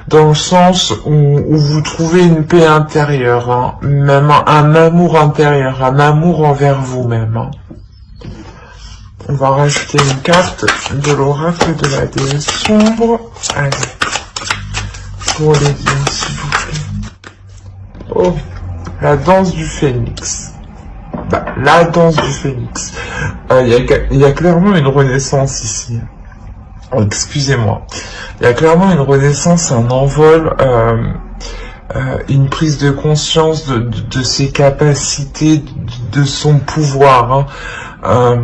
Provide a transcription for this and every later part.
dans le sens où vous trouvez une paix intérieure, hein, même un amour intérieur, un amour envers vous-même. Hein. On va rajouter une carte de l'oracle de la déesse sombre. Allez, pour les dire, s'il vous plaît. Oh, la danse du phénix. Bah, la danse du phénix. Il y a clairement une renaissance ici. Oh, excusez-moi. Il y a clairement une renaissance, un envol, une prise de conscience de ses capacités, de son pouvoir, hein,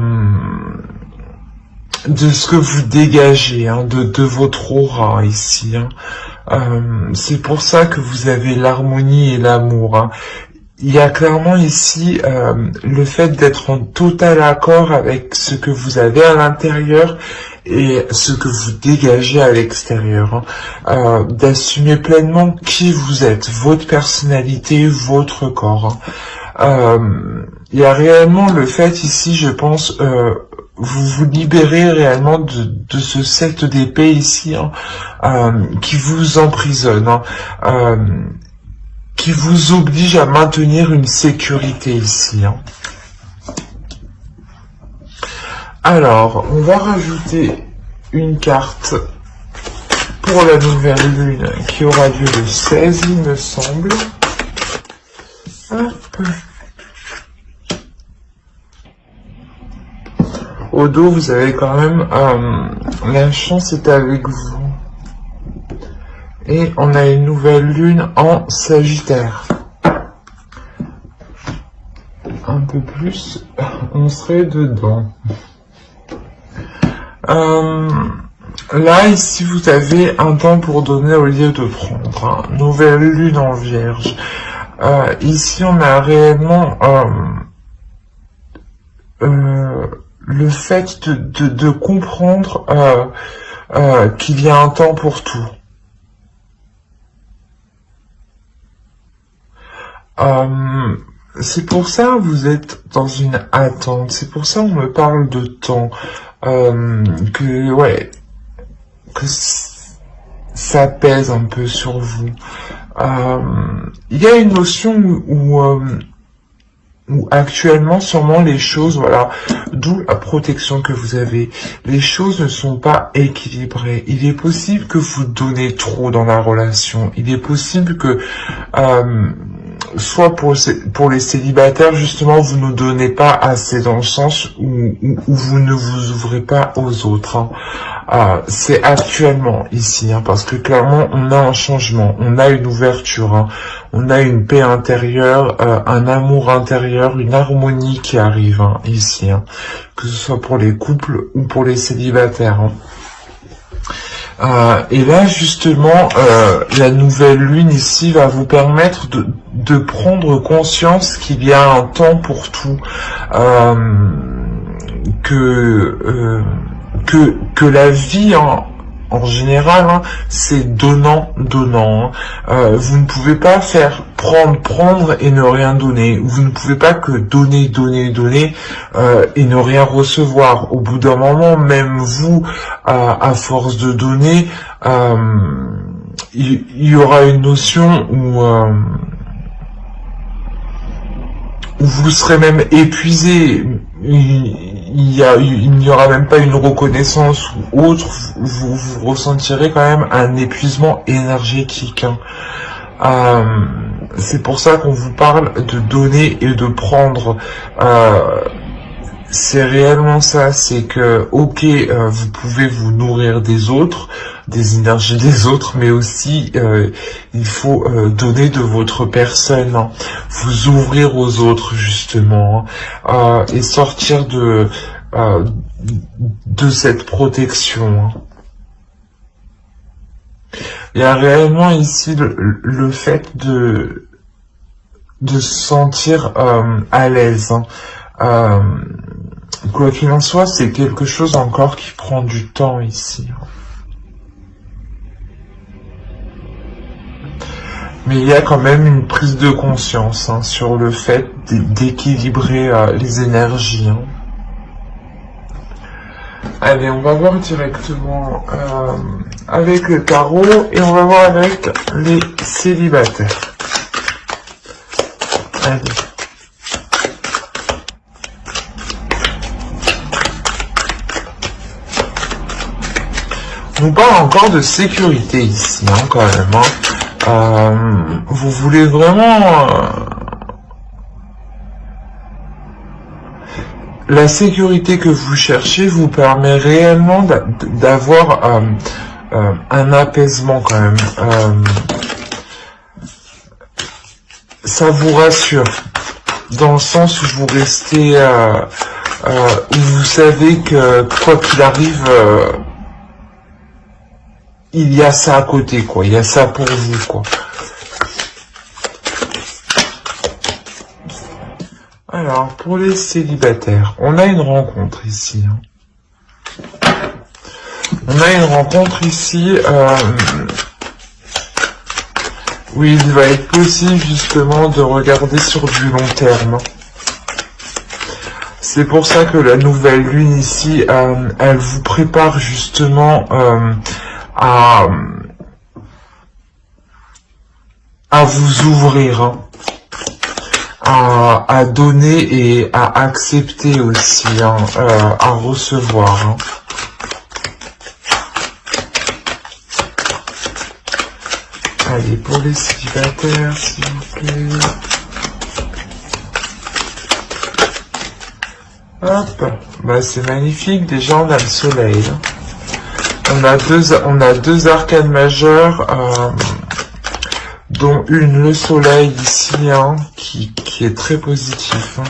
de ce que vous dégagez, hein, de votre aura ici. Hein. C'est pour ça que vous avez l'harmonie et l'amour. Hein. Il y a clairement ici le fait d'être en total accord avec ce que vous avez à l'intérieur et ce que vous dégagez à l'extérieur, hein. D'assumer pleinement qui vous êtes, votre personnalité, votre corps. Hein. Il y a réellement le fait ici, je pense, vous vous libérez réellement de ce 7 d'épée ici, hein, qui vous emprisonne, hein, qui vous oblige à maintenir une sécurité ici. Hein. Alors, on va rajouter une carte pour la nouvelle lune qui aura lieu le 16, il me semble. Hop. Au dos, vous avez quand même la chance est avec vous. Et on a une nouvelle lune en Sagittaire. Un peu plus, on serait dedans. Là, ici, vous avez un temps pour donner au lieu de prendre. Hein. Nouvelle lune en Vierge. Ici, on a réellement le fait de comprendre qu'il y a un temps pour tout. C'est pour ça vous êtes dans une attente. C'est pour ça on me parle de temps. Que ouais, que ça pèse un peu sur vous. Il y a une notion où actuellement sûrement les choses, voilà, d'où la protection que vous avez, les choses ne sont pas équilibrées. Il est possible que vous donnez trop dans la relation. Il est possible que soit pour les célibataires, justement, vous ne donnez pas assez dans le sens où vous ne vous ouvrez pas aux autres. Hein. C'est actuellement ici, hein, parce que clairement, on a un changement, on a une ouverture, hein, on a une paix intérieure, un amour intérieur, une harmonie qui arrive hein, ici, hein, que ce soit pour les couples ou pour les célibataires. Hein. Et là, justement, la nouvelle lune ici va vous permettre de prendre conscience qu'il y a un temps pour tout, que la vie, hein, en général, hein, c'est donnant. Hein. Vous ne pouvez pas faire prendre et ne rien donner. Vous ne pouvez pas que donner et ne rien recevoir. Au bout d'un moment, même vous, à force de donner, il y aura une notion où vous serez même épuisé. Il n'y aura même pas une reconnaissance ou autre, vous ressentirez quand même un épuisement énergétique. Hein. C'est pour ça qu'on vous parle de donner et de prendre. C'est réellement ça, c'est que, ok, vous pouvez vous nourrir des autres, des énergies des autres, mais aussi, il faut donner de votre personne, hein, vous ouvrir aux autres, justement, hein, et sortir de cette protection. Hein. Il y a réellement ici le fait de se sentir à l'aise, hein. Quoi qu'il en soit, c'est quelque chose encore qui prend du temps ici. Mais il y a quand même une prise de conscience hein, sur le fait d'équilibrer les énergies. Hein. Allez, on va voir directement avec le tarot et on va voir avec les célibataires. Allez. On parle encore de sécurité ici, hein, quand même. Hein. Vous voulez vraiment... la sécurité que vous cherchez vous permet réellement d'avoir un apaisement quand même. Ça vous rassure, dans le sens où vous restez... où vous savez que quoi qu'il arrive... il y a ça à côté, quoi. Il y a ça pour vous, quoi. Alors, pour les célibataires, on a une rencontre ici. Hein. On a une rencontre ici où il va être possible, justement, de regarder sur du long terme. C'est pour ça que la nouvelle lune ici, elle vous prépare, justement... à vous ouvrir, hein, à donner et à accepter aussi, hein, à recevoir. Hein. Allez, pour les célibataires, s'il vous plaît. Hop, bah c'est magnifique, déjà on a le soleil. Hein. On a deux arcanes majeures, dont une, le soleil ici, hein, qui est très positif. Hein.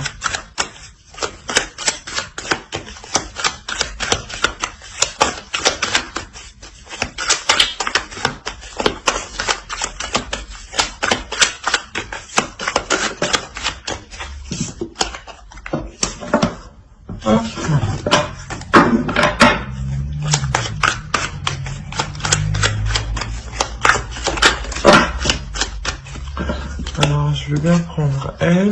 Alors, je vais bien prendre elle.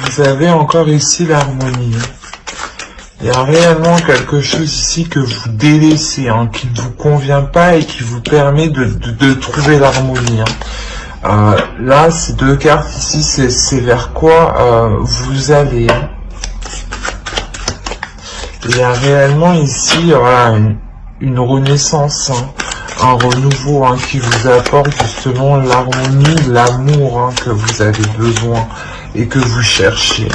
Vous avez encore ici l'harmonie. Il y a réellement quelque chose ici que vous délaissez, hein, qui ne vous convient pas et qui vous permet de trouver l'harmonie. Hein. Là, ces deux cartes ici, c'est vers quoi vous allez. Hein. Il y a réellement ici voilà, une renaissance, hein, un renouveau, hein, qui vous apporte justement l'harmonie, l'amour, hein, que vous avez besoin et que vous cherchez.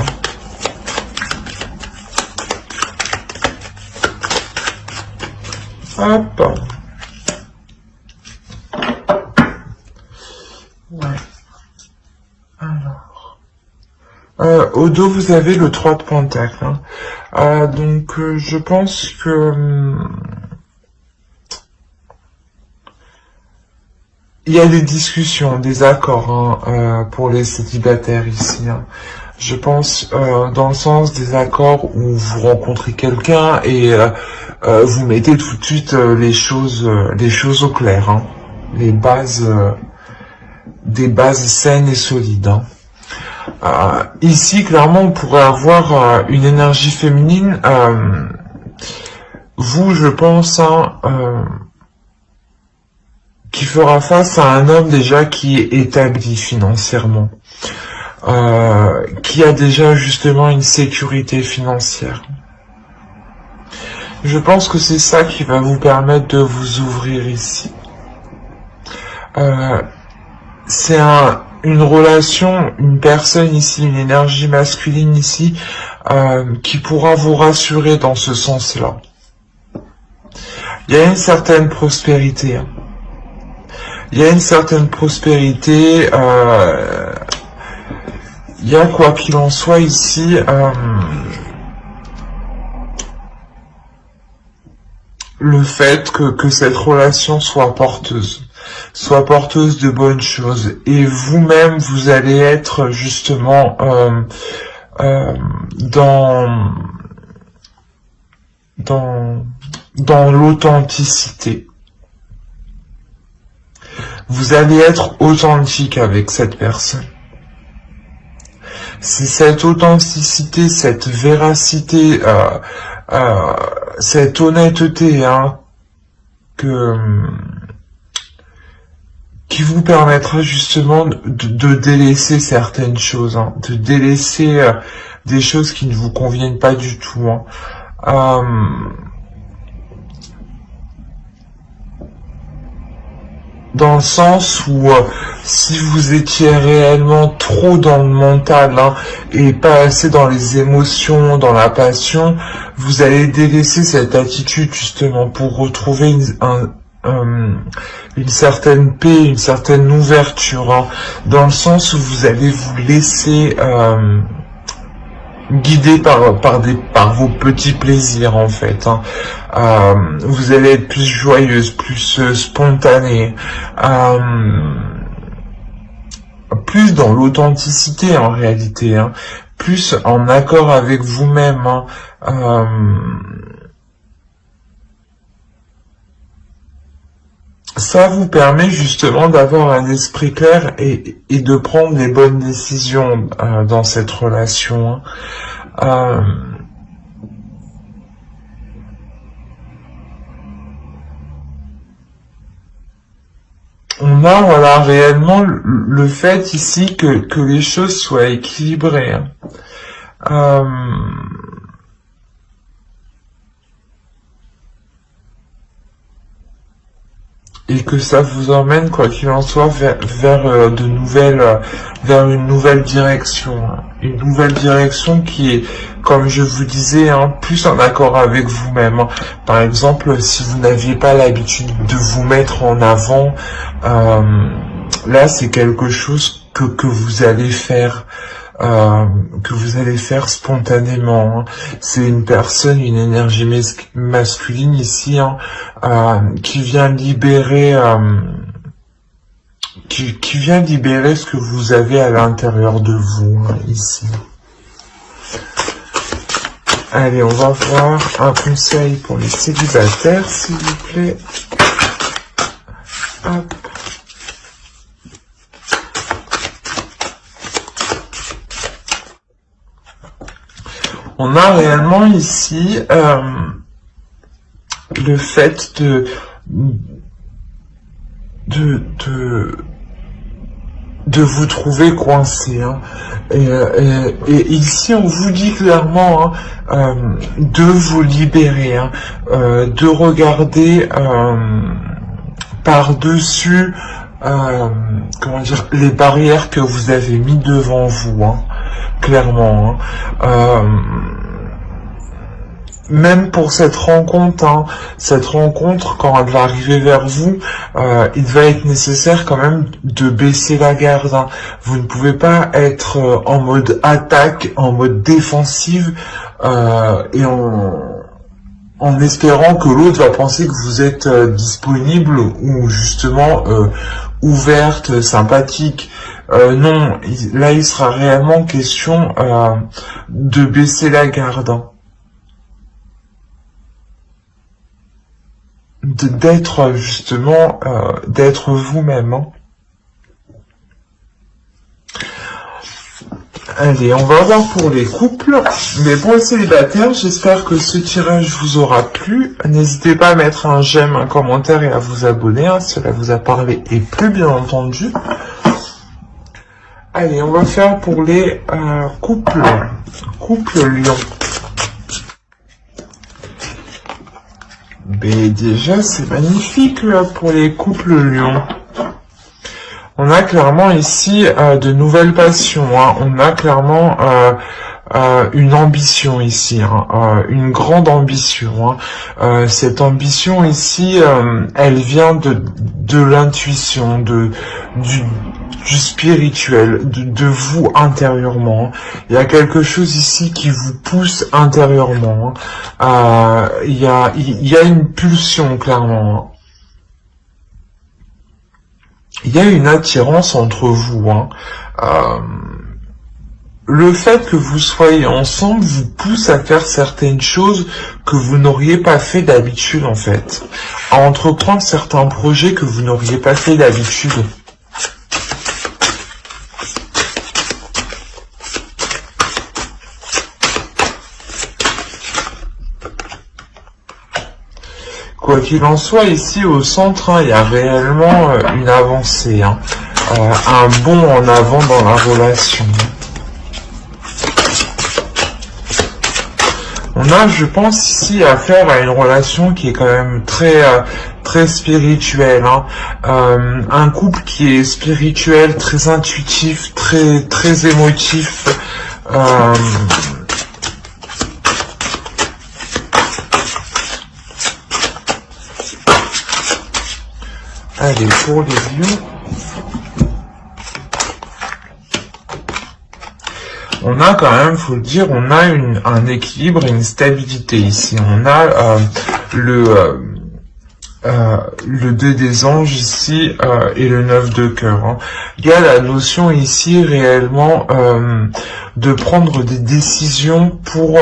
Hein. Hop. Ouais. Alors. Au dos, vous avez le 3 de pentacle. Hein. Donc, je pense que... il y a des discussions, des accords, hein, pour les célibataires ici. Hein. Je pense dans le sens des accords où vous rencontrez quelqu'un et vous mettez tout de suite les choses au clair, hein. Les bases, des bases saines et solides. Hein. Ici, clairement, on pourrait avoir une énergie féminine. Vous, je pense, hein, qui fera face à un homme déjà qui est établi financièrement. Qui a déjà justement une sécurité financière. Je pense que c'est ça qui va vous permettre de vous ouvrir ici. C'est une relation, une personne ici, une énergie masculine ici, qui pourra vous rassurer dans ce sens-là. Il y a une certaine prospérité. Hein. Il y a une certaine prospérité. Il y a, quoi qu'il en soit ici, le fait que cette relation soit porteuse de bonnes choses. Et vous-même, vous allez être justement dans dans l'authenticité. Vous allez être authentique avec cette personne. C'est cette authenticité, cette véracité, cette honnêteté hein, qui vous permettra justement de délaisser certaines choses, hein, de délaisser des choses qui ne vous conviennent pas du tout. Hein. Dans le sens où si vous étiez réellement trop dans le mental hein, et pas assez dans les émotions, dans la passion, vous allez délaisser cette attitude justement pour retrouver une certaine paix, une certaine ouverture, hein, dans le sens où vous allez vous laisser guidé par vos petits plaisirs en fait. Hein. Vous allez être plus joyeuse, plus spontanée, plus dans l'authenticité en réalité, hein, plus en accord avec vous-même. Hein. Ça vous permet justement d'avoir un esprit clair et de prendre les bonnes décisions dans cette relation. Hein. On a voilà réellement le fait ici que les choses soient équilibrées. Hein. Et que ça vous emmène, quoi qu'il en soit, vers une nouvelle direction. Hein. Une nouvelle direction qui est, comme je vous disais, hein, plus en accord avec vous-même. Hein. Par exemple, si vous n'aviez pas l'habitude de vous mettre en avant, là c'est quelque chose que vous allez faire. Que vous allez faire spontanément. Hein. C'est une personne, une énergie masculine ici, hein, qui vient libérer, qui vient libérer ce que vous avez à l'intérieur de vous, hein, ici. Allez, on va voir un conseil pour les célibataires, s'il vous plaît. Hop. On a réellement ici le fait de vous trouver coincé. Hein. Et ici, on vous dit clairement hein, de vous libérer, hein, de regarder par-dessus comment dire, les barrières que vous avez mis devant vous. Hein. Clairement. Hein. Même pour cette rencontre, hein, quand elle va arriver vers vous, il va être nécessaire quand même de baisser la garde. Hein. Vous ne pouvez pas être en mode attaque, en mode défensive, et en espérant que l'autre va penser que vous êtes disponible ou justement ouverte, sympathique. Non, là il sera réellement question de baisser la garde. Hein. D'être justement, d'être vous-même. Hein. Allez, on va voir pour les couples. Mais pour les célibataires, j'espère que ce tirage vous aura plu. N'hésitez pas à mettre un j'aime, un commentaire et à vous abonner, hein, si cela vous a parlé et plu, bien entendu. Allez, on va faire pour les couples. Couple Lion. Mais déjà, c'est magnifique là, pour les couples Lion. On a clairement ici de nouvelles passions. Hein. On a clairement une ambition ici, hein, une grande ambition. Hein. Cette ambition ici, elle vient de l'intuition, du spirituel, de vous intérieurement. Il y a quelque chose ici qui vous pousse intérieurement. Il y a une pulsion, clairement. Il y a une attirance entre vous. Hein. le fait que vous soyez ensemble vous pousse à faire certaines choses que vous n'auriez pas fait d'habitude en fait. À entreprendre certains projets que vous n'auriez pas fait d'habitude. Quoi qu'il en soit, ici au centre, il y a réellement une avancée, un bond en avant dans la relation. On a, je pense, ici affaire à une relation qui est quand même très spirituelle. Un couple qui est spirituel, très intuitif, très émotif. Allez, pour les lions, on a quand même, faut le dire, on a un équilibre et une stabilité ici. On a le 2 des anges ici et le 9 de cœur. Il y a la notion ici réellement de prendre des décisions pour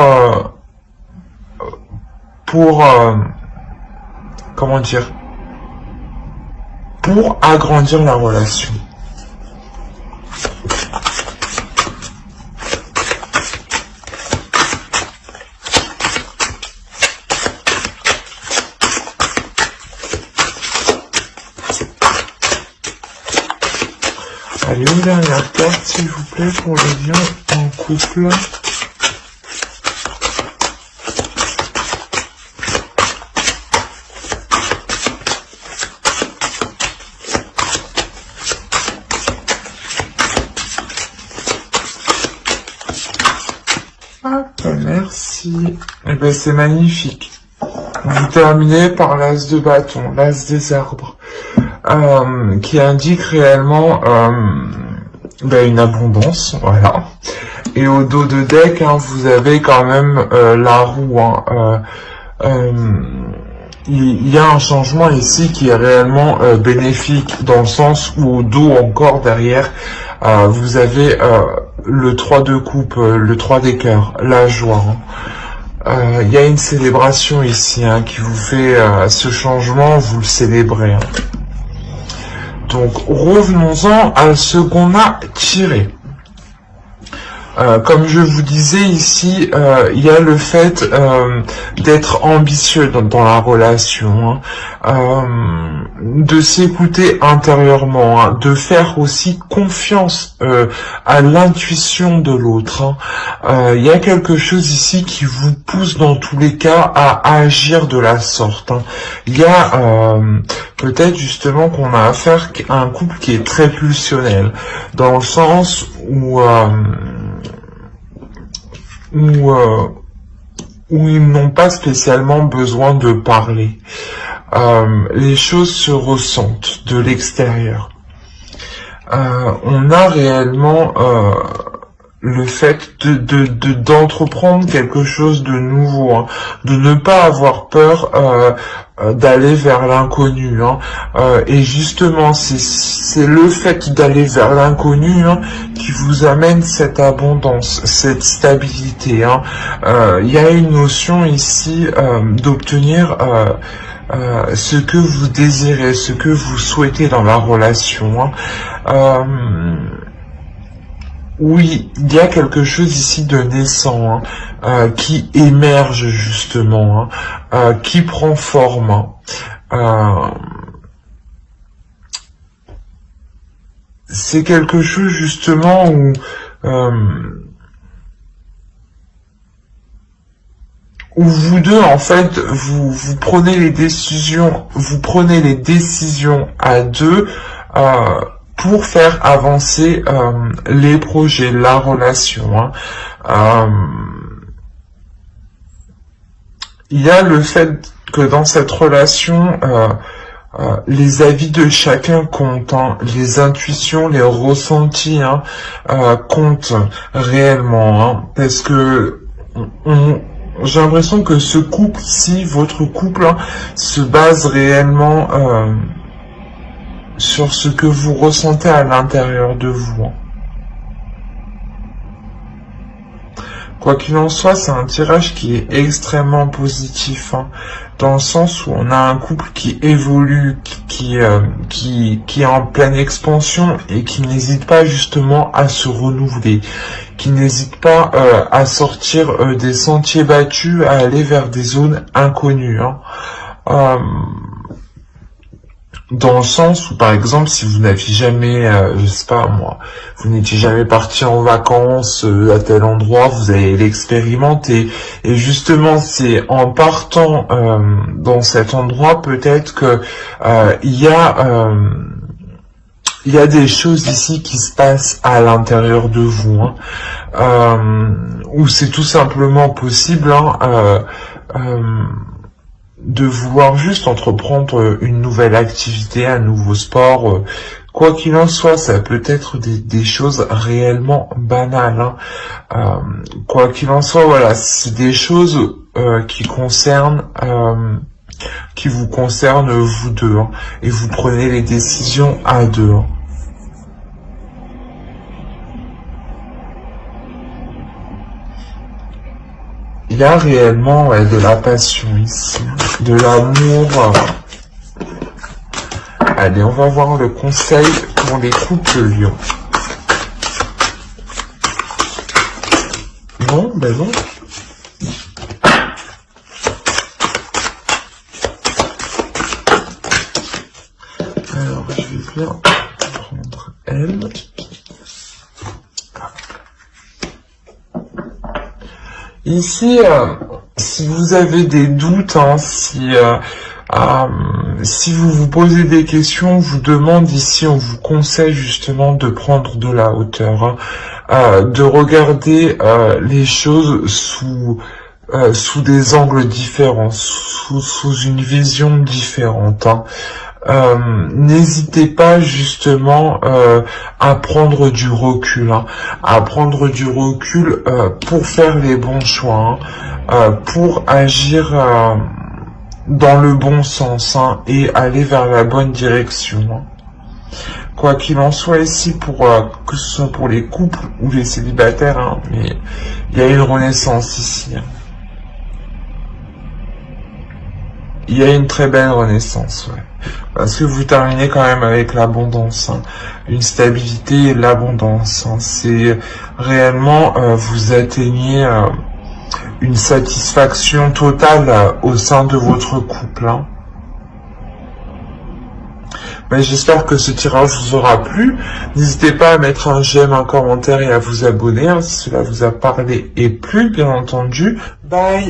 comment dire, pour agrandir la relation. Allez, une dernière carte, s'il vous plaît, pour les lions en couple. Merci. Eh ben, c'est magnifique. Vous terminez par l'as de bâton, l'as des arbres, qui indique réellement une abondance, voilà. Et au dos de deck, vous avez quand même la roue. Il y a un changement ici qui est réellement bénéfique, dans le sens où au dos encore derrière, vous avez le 3 de coupe, le 3 des cœurs, la joie. Il y a une célébration ici qui vous fait ce changement, vous le célébrez. Donc revenons-en à ce qu'on a tiré. Comme je vous disais ici, il y a le fait d'être ambitieux dans la relation, de s'écouter intérieurement, de faire aussi confiance à l'intuition de l'autre. Il y a quelque chose ici qui vous pousse dans tous les cas à agir de la sorte. Il y a peut-être justement qu'on a affaire à un couple qui est très pulsionnel, dans le sens où ils n'ont pas spécialement besoin de parler. Les choses se ressentent de l'extérieur. On a réellement le fait d'entreprendre quelque chose de nouveau, de ne pas avoir peur d'aller vers l'inconnu, et justement c'est le fait d'aller vers l'inconnu qui vous amène cette abondance, cette stabilité. Il y a une notion ici d'obtenir ce que vous désirez, ce que vous souhaitez dans la relation. Oui, il y a quelque chose ici de naissant, qui émerge justement, qui prend forme. C'est quelque chose justement où vous deux, en fait, vous prenez les décisions, à deux, pour faire avancer les projets, la relation. Il y a le fait que dans cette relation, les avis de chacun comptent, les intuitions, les ressentis comptent réellement, parce que j'ai l'impression que ce couple, si votre couple se base réellement sur ce que vous ressentez à l'intérieur de vous. Quoi qu'il en soit, c'est un tirage qui est extrêmement positif, hein, dans le sens où on a un couple qui évolue, qui est en pleine expansion et qui n'hésite pas justement à se renouveler, qui n'hésite pas à sortir des sentiers battus, à aller vers des zones inconnues, hein. Dans le sens où, par exemple, si vous n'aviez jamais, je sais pas moi, vous n'étiez jamais parti en vacances à tel endroit, vous allez l'expérimenter. Et justement, c'est en partant dans cet endroit, peut-être que il y a des choses ici qui se passent à l'intérieur de vous, hein, où c'est tout simplement possible, hein, de vouloir juste entreprendre une nouvelle activité, un nouveau sport, quoi qu'il en soit, ça peut être des choses réellement banales, hein. Quoi qu'il en soit, voilà, c'est des choses qui vous concernent vous deux, hein, et vous prenez les décisions à deux, hein. Il y a réellement de la passion ici, de l'amour. Allez, on va voir le conseil pour les couples lions. Non, ben non. Alors, je vais bien prendre elle. Ici, si vous avez des doutes, hein, si vous vous posez des questions, on vous demande ici, on vous conseille justement de prendre de la hauteur, hein, de regarder les choses sous des angles différents, sous une vision différente, hein. N'hésitez pas justement à prendre du recul, hein, pour faire les bons choix, hein, pour agir dans le bon sens, hein, et aller vers la bonne direction, hein. Quoi qu'il en soit ici, que ce soit pour les couples ou les célibataires, hein, mais il y a une renaissance ici, hein. Il y a une très belle renaissance, ouais. Parce que vous terminez quand même avec l'abondance, hein. Une stabilité et l'abondance, hein. C'est réellement, vous atteignez une satisfaction totale au sein de votre couple, hein. Mais j'espère que ce tirage vous aura plu. N'hésitez pas à mettre un j'aime, un commentaire et à vous abonner, hein, si cela vous a parlé et plu, bien entendu. Bye!